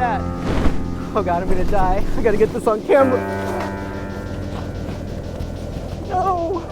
that? Oh God, I'm gonna die. I gotta get this on camera. No.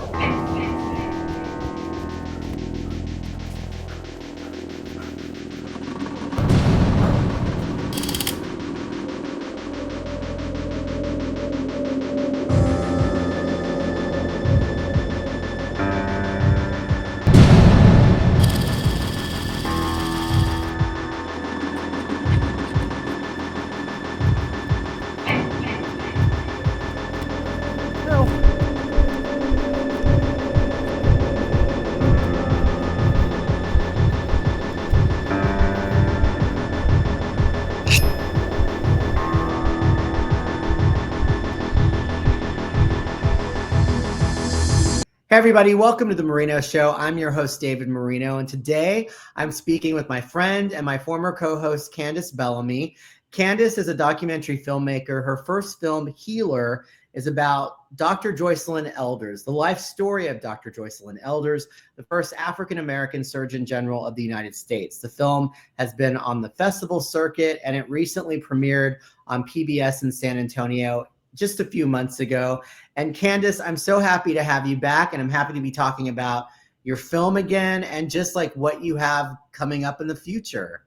Hey everybody, welcome to The Marino Show. I'm your host, David Marino, and today I'm speaking with my friend and my former co-host, Candace Bellamy. Candace is a documentary filmmaker. Her first film, Healer, is about Dr. Joycelyn Elders, the life story of Dr. Joycelyn Elders, the first African-American Surgeon General of the United States. The film has been on the festival circuit, and it recently premiered on PBS in San Antonio just a few months ago. And Candace, I'm so happy to have you back, and I'm happy to be talking about your film again and just like what you have coming up in the future.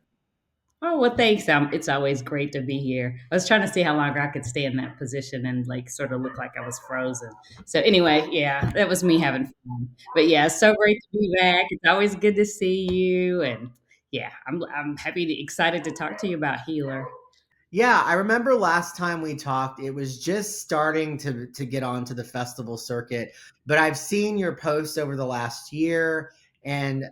Oh, well, thanks. It's always great to be here. I was trying to see how long I could stay in that position and like sort of look like I was frozen. So anyway, yeah, that was me having fun. But yeah, it's so great to be back. It's always good to see you. And yeah, I'm happy to excited to talk to you about Healer. Yeah, I remember last time we talked, it was just starting to get onto the festival circuit, but I've seen your posts over the last year, and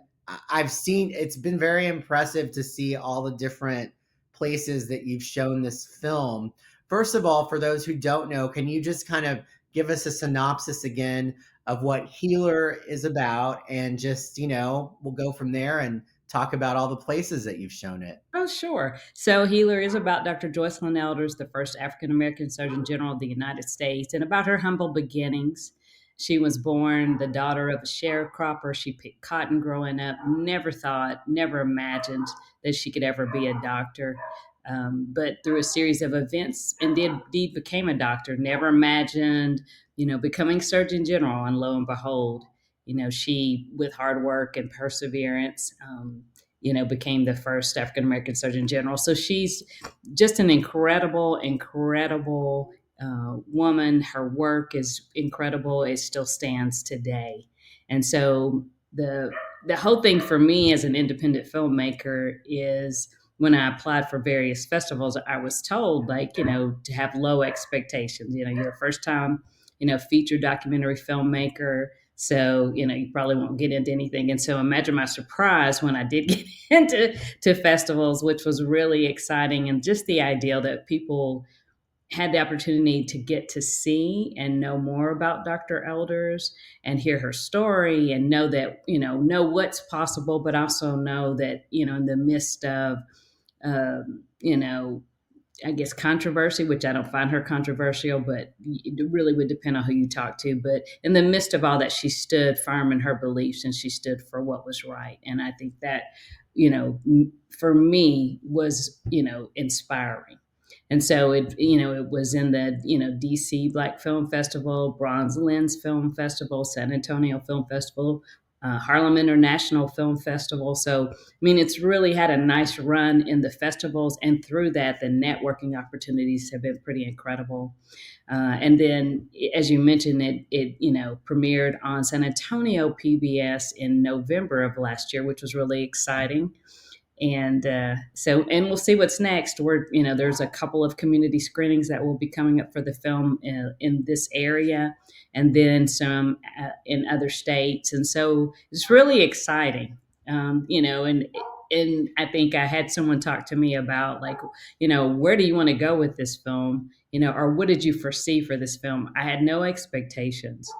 I've seen it's been very impressive to see all the different places that you've shown this film. First of all, for those who don't know, can you just kind of give us a synopsis again of what Healer is about, and just, we'll go from there and talk about all the places that you've shown it. Oh, sure. So Healer is about Dr. Joycelyn Elders, the first African American Surgeon General of the United States, and about her humble beginnings. She was born the daughter of a sharecropper. She picked cotton growing up, never thought, never imagined that she could ever be a doctor. But through a series of events, indeed became a doctor, never imagined, becoming Surgeon General. And lo and behold, she, with hard work and perseverance, became the first African American Surgeon General. So she's just an incredible woman. Her work is incredible. It still stands today. And so the whole thing for me as an independent filmmaker is when I applied for various festivals, I was told, like, to have low expectations. You're a first time, feature documentary filmmaker. So, you probably won't get into anything. And so imagine my surprise when I did get into festivals, which was really exciting. And just the idea that people had the opportunity to get to see and know more about Dr. Elders and hear her story and know that, know what's possible, but also know that, in the midst of, you know, I guess controversy, which I don't find her controversial, but it really would depend on who you talk to. But in the midst of all that, she stood firm in her beliefs and she stood for what was right. And I think that, for me was, inspiring. And so it was in the, DC Black Film Festival, Bronze Lens Film Festival, San Antonio Film Festival, Harlem International Film Festival. So, I mean, it's really had a nice run in the festivals, and through that, the networking opportunities have been pretty incredible. And then, as you mentioned, it premiered on San Antonio PBS in November of last year, which was really exciting. And and we'll see what's next. There's a couple of community screenings that will be coming up for the film in this area, and then some in other states. And so it's really exciting. And I think I had someone talk to me about, like, where do you want to go with this film? Or what did you foresee for this film? I had no expectations,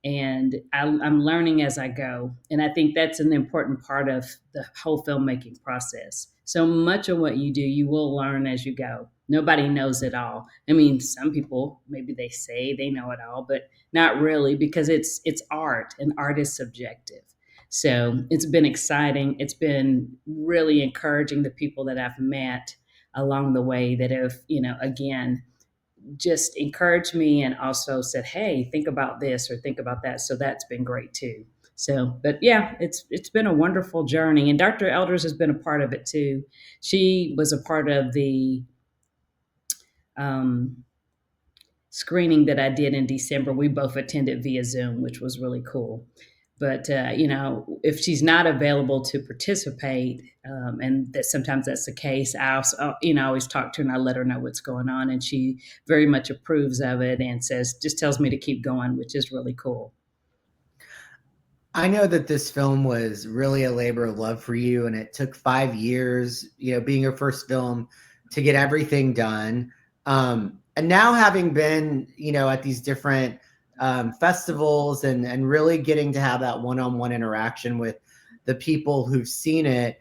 and I'm learning as I go. And I think that's an important part of the whole filmmaking process. So much of what you do, you will learn as you go. Nobody knows it all. I mean, some people, maybe they say they know it all, but not really, because it's art, and art is subjective. So it's been exciting. It's been really encouraging, the people that I've met. along the way that have, again, just encouraged me and also said, "Hey, think about this or think about that." So that's been great too. So, but yeah, it's been a wonderful journey, and Dr. Elders has been a part of it too. She was a part of the um, screening that I did in December. We both attended via Zoom, which was really cool. But if she's not available to participate, and that sometimes that's the case, I also, always talk to her and I let her know what's going on, and she very much approves of it and just tells me to keep going, which is really cool. I know that this film was really a labor of love for you, and it took 5 years, being your first film, to get everything done. And now having been, at these different festivals and really getting to have that one-on-one interaction with the people who've seen it,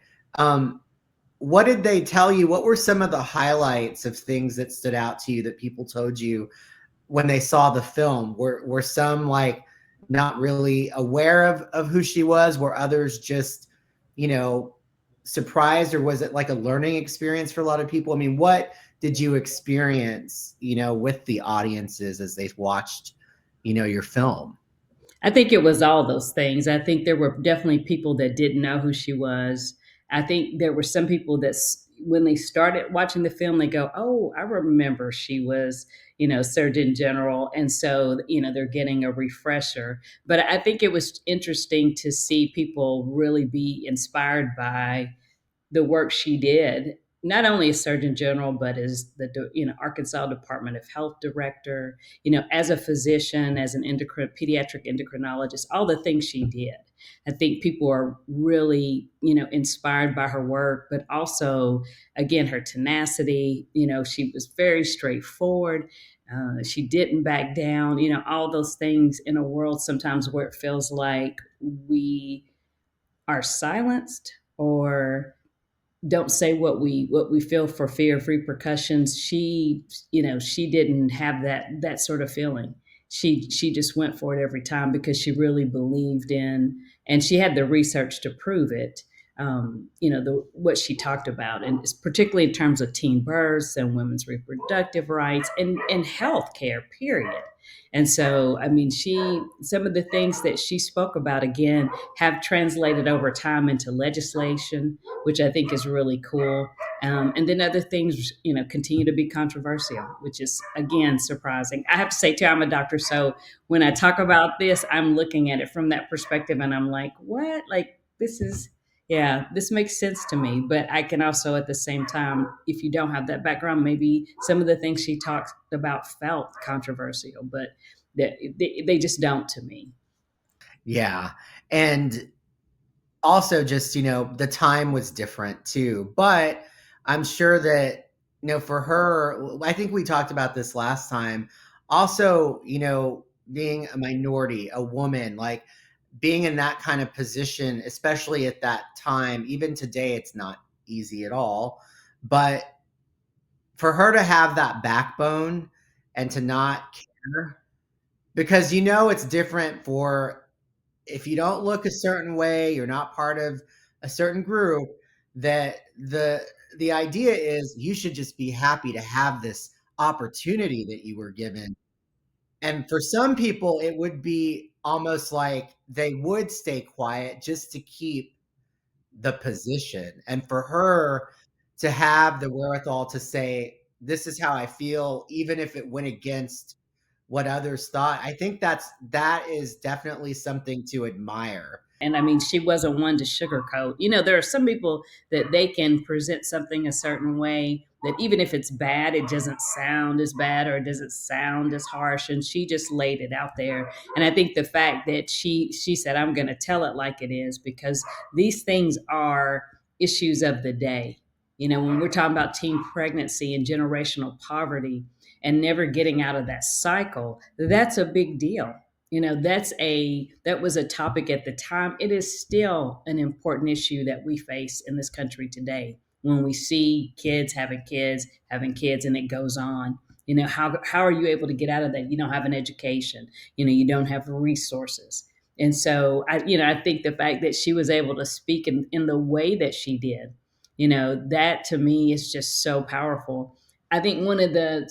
what did they tell you? What were some of the highlights of things that stood out to you that people told you when they saw the film? Were some like not really aware of who she was? Were others just, you know, surprised, or was it like a learning experience for a lot of people? I mean, what did you experience, with the audiences as they watched, your film? I think it was all those things. I think there were definitely people that didn't know who she was. I think there were some people that, when they started watching the film, they go, "Oh, I remember she was, Surgeon General," and so they're getting a refresher. But I think it was interesting to see people really be inspired by the work she did, not only as Surgeon General, but as the Arkansas Department of Health director, as a physician, as an pediatric endocrinologist, all the things she did. I think people are really, inspired by her work, but also, again, her tenacity. She was very straightforward. She didn't back down. All those things in a world sometimes where it feels like we are silenced or don't say what we feel for fear of repercussions. She didn't have that sort of feeling. She just went for it every time because she really believed in, and she had the research to prove it. The what she talked about, and particularly in terms of teen births and women's reproductive rights and health care, period. And so, I mean, some of the things that she spoke about, again, have translated over time into legislation, which I think is really cool. And then other things, continue to be controversial, which is, again, surprising. I have to say, too, I'm a doctor. So when I talk about this, I'm looking at it from that perspective and I'm like, what? Like, this makes sense to me. But I can also, at the same time, if you don't have that background, maybe some of the things she talked about felt controversial, but they just don't to me. Yeah. And also just, the time was different too. But I'm sure that, for her, I think we talked about this last time. Also, being a minority, a woman, like being in that kind of position, especially at that time, even today, it's not easy at all. But for her to have that backbone and to not care, because it's different for, if you don't look a certain way, you're not part of a certain group, that the idea is you should just be happy to have this opportunity that you were given. And for some people, it would be almost like they would stay quiet just to keep the position. And for her to have the wherewithal to say, this is how I feel, even if it went against what others thought, I think that is definitely something to admire. And I mean, she wasn't one to sugarcoat. There are some people that they can present something a certain way that even if it's bad, it doesn't sound as bad or it doesn't sound as harsh. And she just laid it out there. And I think the fact that she said, "I'm going to tell it like it is," because these things are issues of the day. When we're talking about teen pregnancy and generational poverty and never getting out of that cycle, that's a big deal. That was a topic at the time. It is still an important issue that we face in this country today. When we see kids having kids, and it goes on, how are you able to get out of that? You don't have an education, you don't have resources. And so I think the fact that she was able to speak in the way that she did, That to me is just so powerful. I think one of the,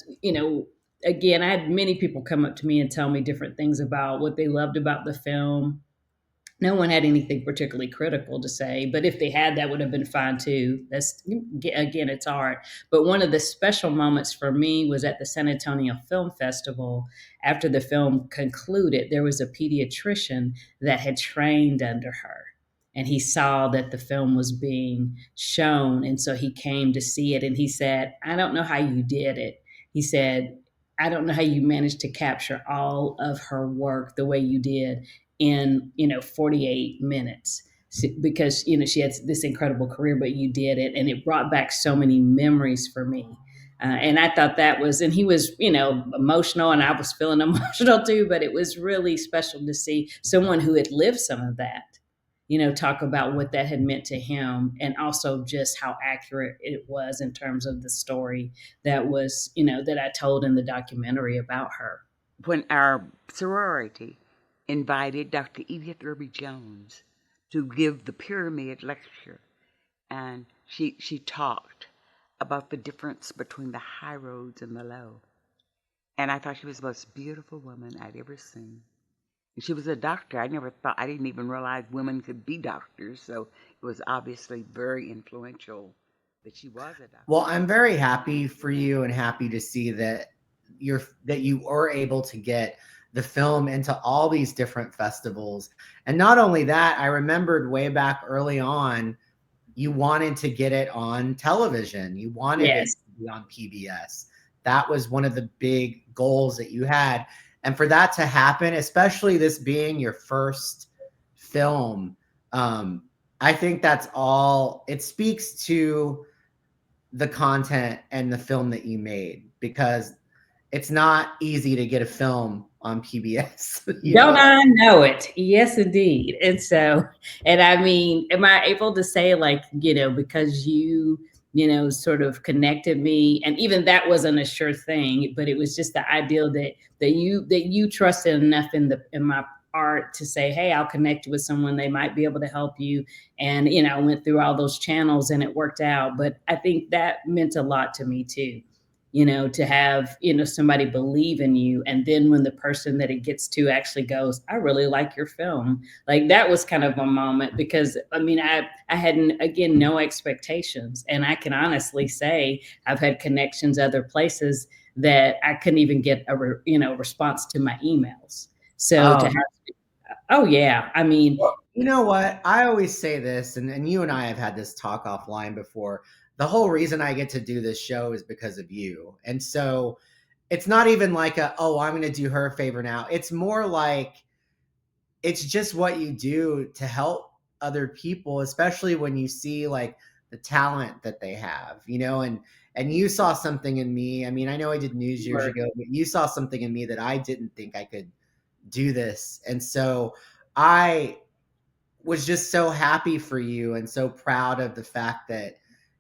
again, I had many people come up to me and tell me different things about what they loved about the film. No one had anything particularly critical to say, but if they had, that would have been fine too. That's, again, it's art. But one of the special moments for me was at the San Antonio Film Festival. After the film concluded, there was a pediatrician that had trained under her, and he saw that the film was being shown, and so he came to see it, and he said, "I don't know how you did it." He said, "I don't know how you managed to capture all of her work the way you did in 48 minutes, because she had this incredible career, but you did it, and it brought back so many memories for me." And I thought that was, and he was, emotional, and I was feeling emotional too. But it was really special to see someone who had lived some of that, talk about what that had meant to him, and also just how accurate it was in terms of the story that was, that I told in the documentary about her. When our sorority invited Dr. Edith Irby Jones to give the pyramid lecture, and she talked about the difference between the high roads and the low. And I thought she was the most beautiful woman I'd ever seen. And she was a doctor. I didn't even realize women could be doctors. So it was obviously very influential that she was a doctor. Well, I'm very happy for you and happy to see that you were able to get the film into all these different festivals. And not only that, I remembered way back early on, you wanted to get it on television. You wanted it Yes. to be on PBS. That was one of the big goals that you had. And for that to happen, especially this being your first film, I think that's all. It speaks to the content and the film that you made, because it's not easy to get a film on PBS. Don't I know it? Yes, indeed. And I mean, am I able to say, like, because sort of connected me, and even that wasn't a sure thing, but it was just the ideal that you trusted enough in my art to say, hey, I'll connect you with someone, they might be able to help you. And I went through all those channels and it worked out. But I think that meant a lot to me too, to have, somebody believe in you. And then when the person that it gets to actually goes, I really like your film. Like, that was kind of a moment, because I mean, I had, again, no expectations. And I can honestly say I've had connections other places that I couldn't even get a response to my emails. So to have, oh yeah, I mean, Well, you know what? I always say this, and you and I have had this talk offline before. The whole reason I get to do this show is because of you. And so it's not even like I'm going to do her a favor now. It's more like it's just what you do to help other people, especially when you see like the talent that they have, and you saw something in me. I mean, I know I did news years ago, but you saw something in me that I didn't think I could do this. And so I was just so happy for you and so proud of the fact that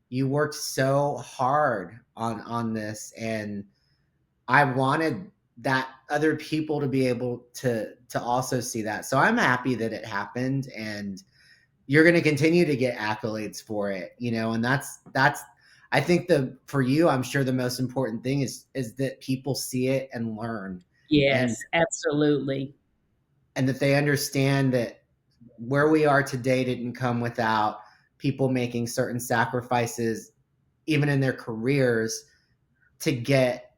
you worked so hard on this. And I wanted that other people to be able to also see that. So I'm happy that it happened, and you're going to continue to get accolades for it, and that's I think for you, I'm sure the most important thing is that people see it and learn, and yes, absolutely. that they understand that where we are today didn't come without people making certain sacrifices, even in their careers, to get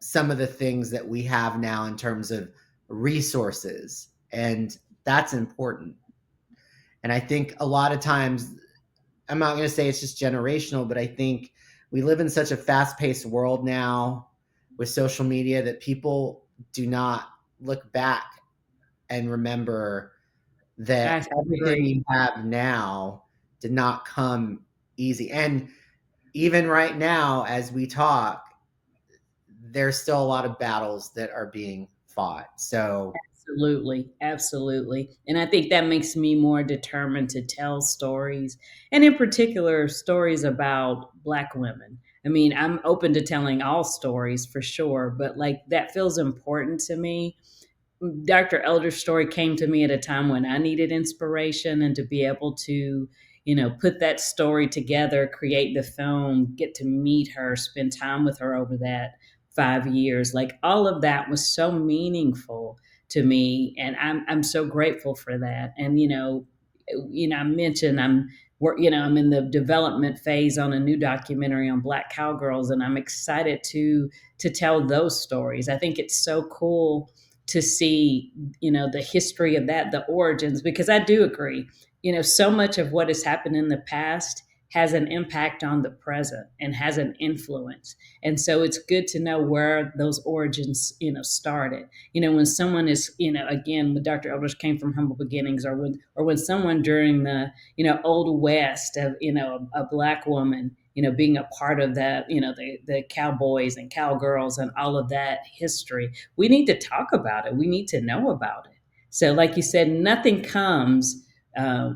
some of the things that we have now in terms of resources. And that's important. And I think a lot of times, I'm not going to say it's just generational, but I think we live in such a fast paced world now with social media that people do not look back and remember that I everything agree. you have now did not come easy. And even right now, as we talk, there's still a lot of battles that are being fought. So, Absolutely, absolutely. And I think that makes me more determined to tell stories, and in particular, stories about Black women. I mean, I'm open to telling all stories for sure, but like, that feels important to me. Dr. Elder's story came to me at a time when I needed inspiration, and to be able to, put that story together, create the film, get to meet her, spend time with her over that 5 years. Like all of that was so meaningful to me, and I'm so grateful for that. And I mentioned I'm in the development phase on a new documentary on Black cowgirls, and I'm excited to tell those stories. I think it's so cool to see the history of that, the origins, because I do agree, so much of what has happened in the past has an impact on the present and has an influence. And so it's good to know where those origins, started. When someone is, again, when Dr. Elders came from humble beginnings, or when someone during the, old West of, a Black woman, being a part of that, the cowboys and cowgirls and all of that history, we need to talk about it. We need to know about it. So, like you said, nothing comes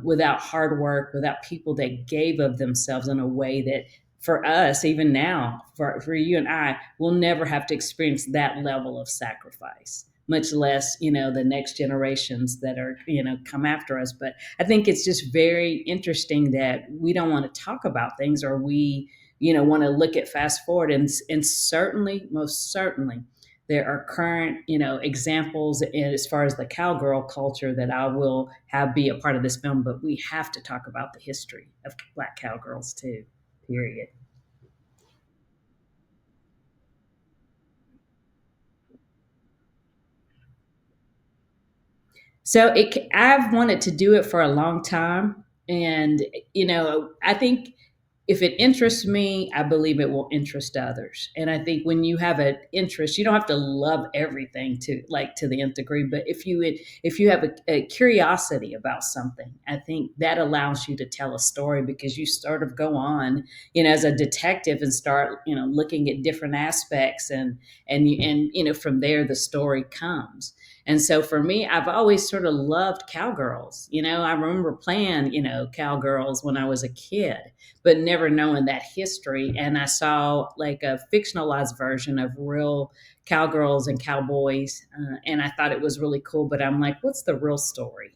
without hard work, without people that gave of themselves in a way that, for us, even now, for you and I, we'll never have to experience that level of sacrifice, much less, the next generations that are, come after us. But I think it's just very interesting that we don't want to talk about things, or we, want to look at fast forward. And certainly, most certainly, there are current, examples as far as the cowgirl culture that I will have be a part of this film. But we have to talk about the history of Black cowgirls too. Period. So I've wanted to do it for a long time, and I think if it interests me, I believe it will interest others. And I think when you have an interest, you don't have to love everything to the nth degree, but if you have a curiosity about something, I think that allows you to tell a story, because you sort of go on, as a detective, and start, looking at different aspects, and from there the story comes. And so for me, I've always sort of loved cowgirls. I remember playing, cowgirls when I was a kid, but never knowing that history. And I saw like a fictionalized version of real cowgirls and cowboys. And I thought it was really cool, but I'm like, what's the real story?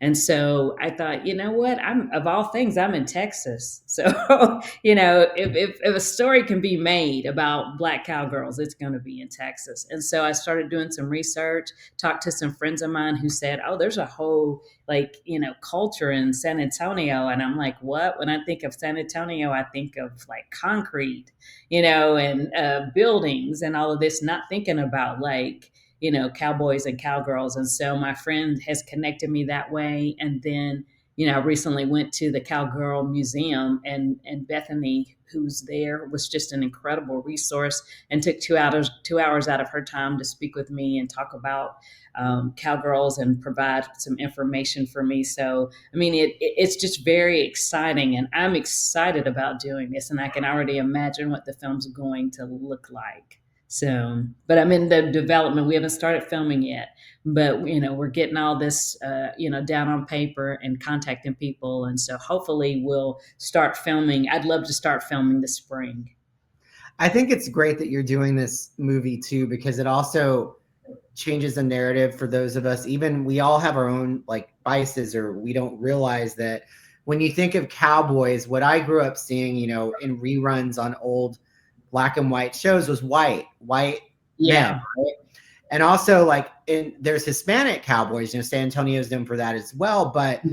And so I thought, you know what? I'm, of all things, I'm in Texas. So, if a story can be made about Black cowgirls, it's going to be in Texas. And so I started doing some research, talked to some friends of mine who said, oh, there's a whole culture in San Antonio. And I'm like, what? When I think of San Antonio, I think of like concrete, and buildings and all of this, not thinking about cowboys and cowgirls. And so my friend has connected me that way. And then, I recently went to the Cowgirl Museum, and Bethany, who's there, was just an incredible resource, and took 2 hours out of her time to speak with me and talk about cowgirls and provide some information for me. So, I mean, it's just very exciting, and I'm excited about doing this, and I can already imagine what the film's going to look like. So, but I'm in the development. We haven't started filming yet, but we're getting all this, down on paper and contacting people, and so hopefully we'll start filming. I'd love to start filming this spring. I think it's great that you're doing this movie too, because it also changes the narrative for those of us. Even we all have our own like biases, or we don't realize that when you think of cowboys, what I grew up seeing, in reruns on old black and white shows was white Yeah. men, right? And also there's Hispanic cowboys, San Antonio's known for that as well. But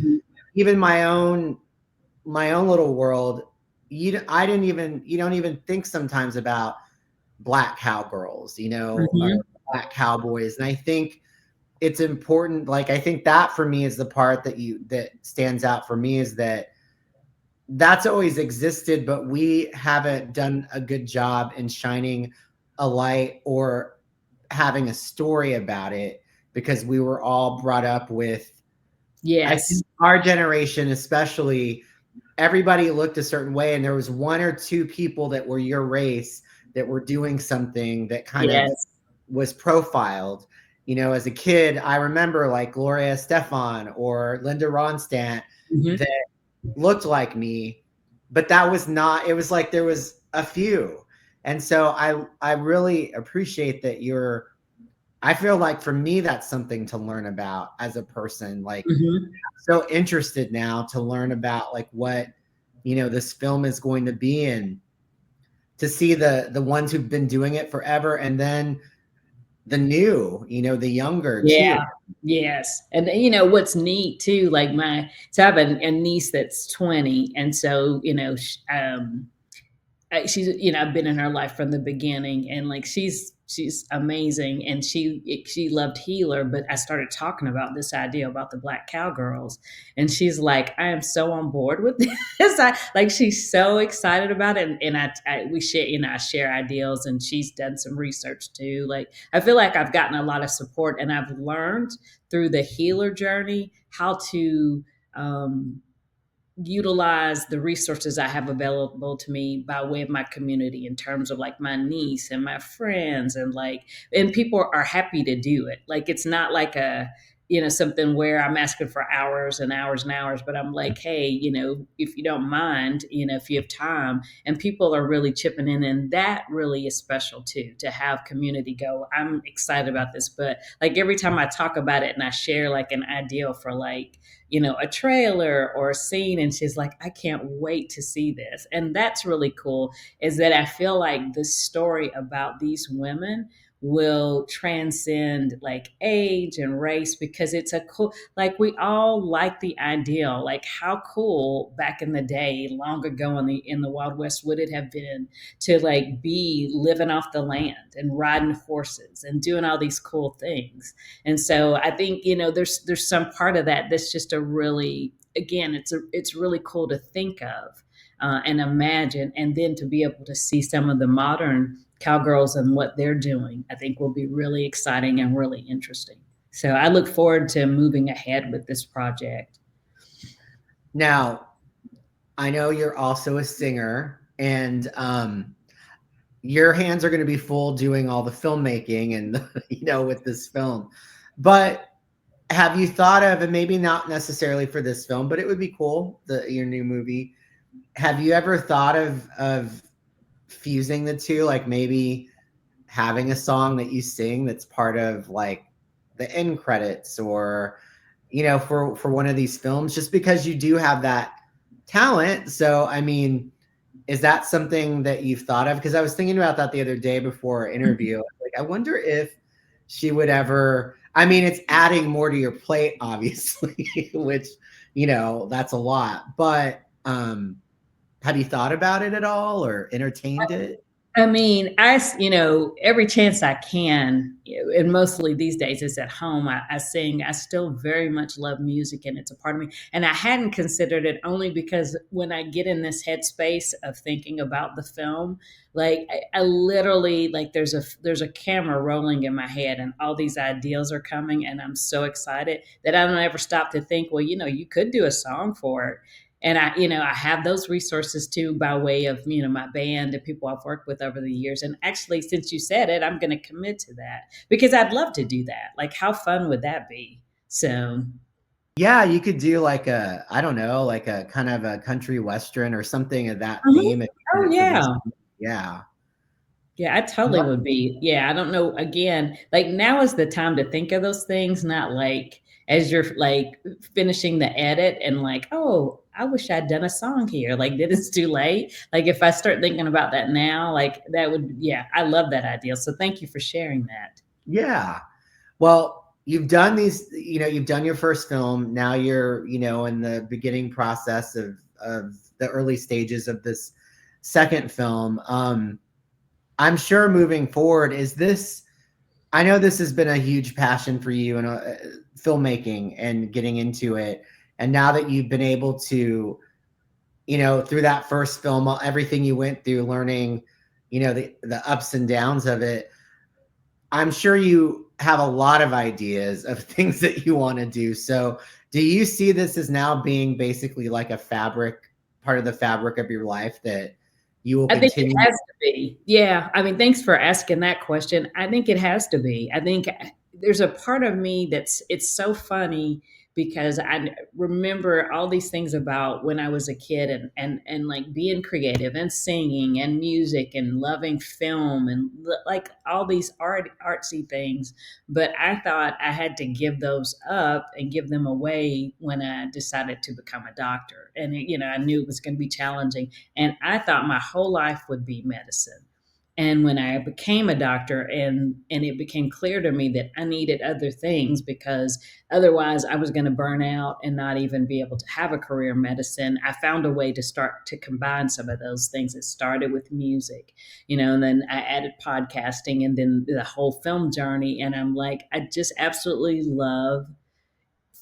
even my own little world, you don't even think sometimes about Black cowgirls, or Black cowboys. And I think it's important. Like, I think that for me is the part that stands out for me, is that that's always existed, but we haven't done a good job in shining a light or having a story about it, because we were all brought up with, I think our generation especially, everybody looked a certain way, and there was one or two people that were your race that were doing something that kind of was profiled. As a kid, I remember like Gloria Estefan or Linda Ronstadt that looked like me, but that was not, it was like there was a few. And so I really appreciate that I feel like for me, that's something to learn about as a person. Like, Mhm. so interested now to learn about like what, this film is going to be, and to see the ones who've been doing it forever, and then the new, the younger too. Yeah. Yes. And what's neat too, like so I have a niece that's 20. And so, she's I've been in her life from the beginning, and like she's amazing, and she loved healer, but I started talking about this idea about the black cowgirls, and she's like, I am so on board with this. She's so excited about it, and we share, I share ideals, and she's done some research too. Like, I feel like I've gotten a lot of support, and I've learned through the healer journey how to utilize the resources I have available to me by way of my community, in terms of like my niece and my friends, and people are happy to do it. Like, it's not like something where I'm asking for hours and hours and hours, but I'm like, hey, if you don't mind, if you have time, and people are really chipping in, and that really is special too, to have community go, I'm excited about this. But like, every time I talk about it and I share like an ideal for like, a trailer or a scene, and she's like, I can't wait to see this. And that's really cool, is that I feel like the story about these women will transcend like age and race, because it's a cool, like, we all like the ideal. Like, how cool back in the day, long ago in the Wild West, would it have been to like be living off the land and riding horses and doing all these cool things. And so I think, there's some part of that that's just a really, again, it's really cool to think of, and imagine, and then to be able to see some of the modern cowgirls and what they're doing, I think will be really exciting and really interesting. So I look forward to moving ahead with this project. Now, I know you're also a singer, and your hands are going to be full doing all the filmmaking and with this film. But have you thought of, and maybe not necessarily for this film, but it would be cool, your new movie. Have you ever thought of fusing the two, like maybe having a song that you sing that's part of like the end credits, or for one of these films, just because you do have that talent? So I mean, is that something that you've thought of? Because I was thinking about that the other day before our interview. Like, I wonder if she would ever. I mean, it's adding more to your plate, obviously, which that's a lot. But have you thought about it at all, or entertained it? I mean, every chance I can, and mostly these days it's at home, I sing. I still very much love music, and it's a part of me. And I hadn't considered it, only because when I get in this headspace of thinking about the film, like I literally, like, there's a camera rolling in my head, and all these ideas are coming, and I'm so excited that I don't ever stop to think, well, you could do a song for it. And I have those resources too, by way of, my band and people I've worked with over the years. And actually, since you said it, I'm going to commit to that, because I'd love to do that. Like, how fun would that be? So Yeah, you could do like I don't know, like a kind of a country western or something of that Mhm. theme. If you Oh did it for this. yeah. Yeah. Yeah, I totally would be. Yeah, I don't know. Again, like, now is the time to think of those things, not like as you're like finishing the edit and like, oh, I wish I'd done a song here. Like, did it's too late? Like, if I start thinking about that now, like, that would, yeah, I love that idea. So thank you for sharing that. Yeah. Well, you've done these, you've done your first film. Now you're, in the beginning process of the early stages of this second film. I'm sure moving forward, I know this has been a huge passion for you, and filmmaking and getting into it. And now that you've been able to, through that first film, everything you went through, learning, the ups and downs of it, I'm sure you have a lot of ideas of things that you want to do. So do you see this as now being basically like part of the fabric of your life that you will I think it continue? has to be. Yeah. I mean, thanks for asking that question. I think it has to be. I think there's a part of me it's so funny, because I remember all these things about when I was a kid, and like being creative and singing and music and loving film and like all these artsy things. But I thought I had to give those up and give them away when I decided to become a doctor. And, I knew it was going to be challenging. And I thought my whole life would be medicine. And when I became a doctor, and it became clear to me that I needed other things, because otherwise I was going to burn out and not even be able to have a career in medicine, I found a way to start to combine some of those things. It started with music, and then I added podcasting, and then the whole film journey. And I'm like, I just absolutely love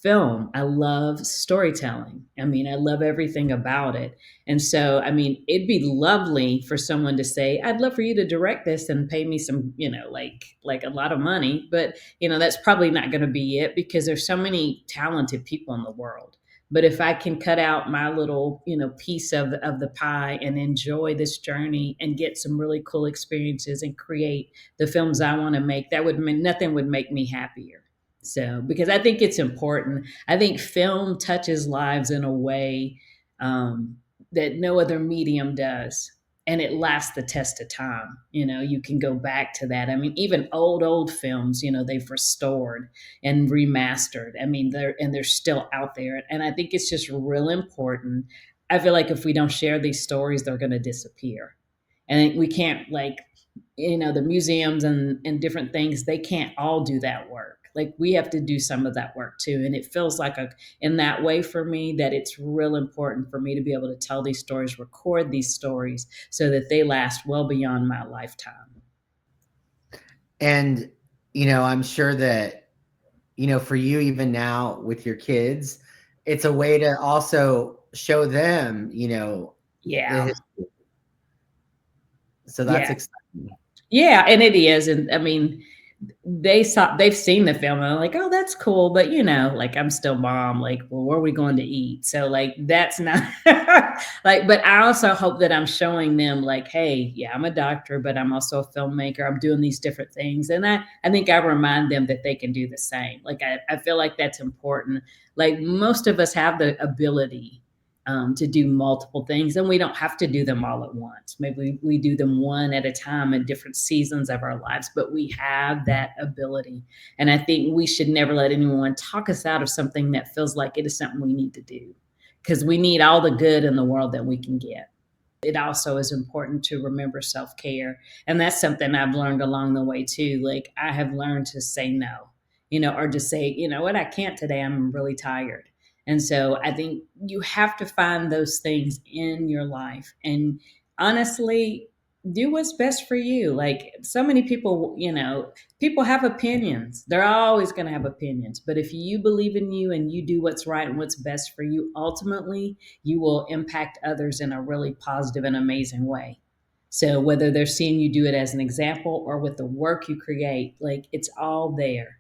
film. I love storytelling. I mean, I love everything about it. And so, I mean, it'd be lovely for someone to say, I'd love for you to direct this and pay me some, like a lot of money. But, that's probably not going to be it, because there's so many talented people in the world. But if I can cut out my little, piece of the pie and enjoy this journey and get some really cool experiences and create the films I want to make, that would mean nothing would make me happier. So, because I think it's important. I think film touches lives in a way that no other medium does. And it lasts the test of time. You can go back to that. I mean, even old films, they've restored and remastered. I mean, they're still out there. And I think it's just real important. I feel like if we don't share these stories, they're going to disappear. And we can't, like, the museums and different things, they can't all do that work. Like, we have to do some of that work too. And it feels like in that way for me, that it's real important for me to be able to tell these stories, record these stories, so that they last well beyond my lifetime. And, I'm sure that, for you, even now with your kids, it's a way to also show them, the history. So that's exciting. Yeah, and it is. And I mean, they've seen the film and they're like, oh, that's cool. But like, I'm still mom, like, well, where are we going to eat? So like, that's not like, but I also hope that I'm showing them like, hey, yeah, I'm a doctor, but I'm also a filmmaker. I'm doing these different things. And I think I remind them that they can do the same. Like, I feel like that's important. Like, most of us have the ability to do multiple things, and we don't have to do them all at once. Maybe we do them one at a time in different seasons of our lives, but we have that ability. And I think we should never let anyone talk us out of something that feels like it is something we need to do, because we need all the good in the world that we can get. It also is important to remember self-care. And that's something I've learned along the way too. Like, I have learned to say no, or to say, you know what, I can't today, I'm really tired. And so I think you have to find those things in your life and honestly do what's best for you. Like, so many people, people have opinions. They're always going to have opinions. But if you believe in you and you do what's right and what's best for you, ultimately, you will impact others in a really positive and amazing way. So whether they're seeing you do it as an example or with the work you create, like, it's all there.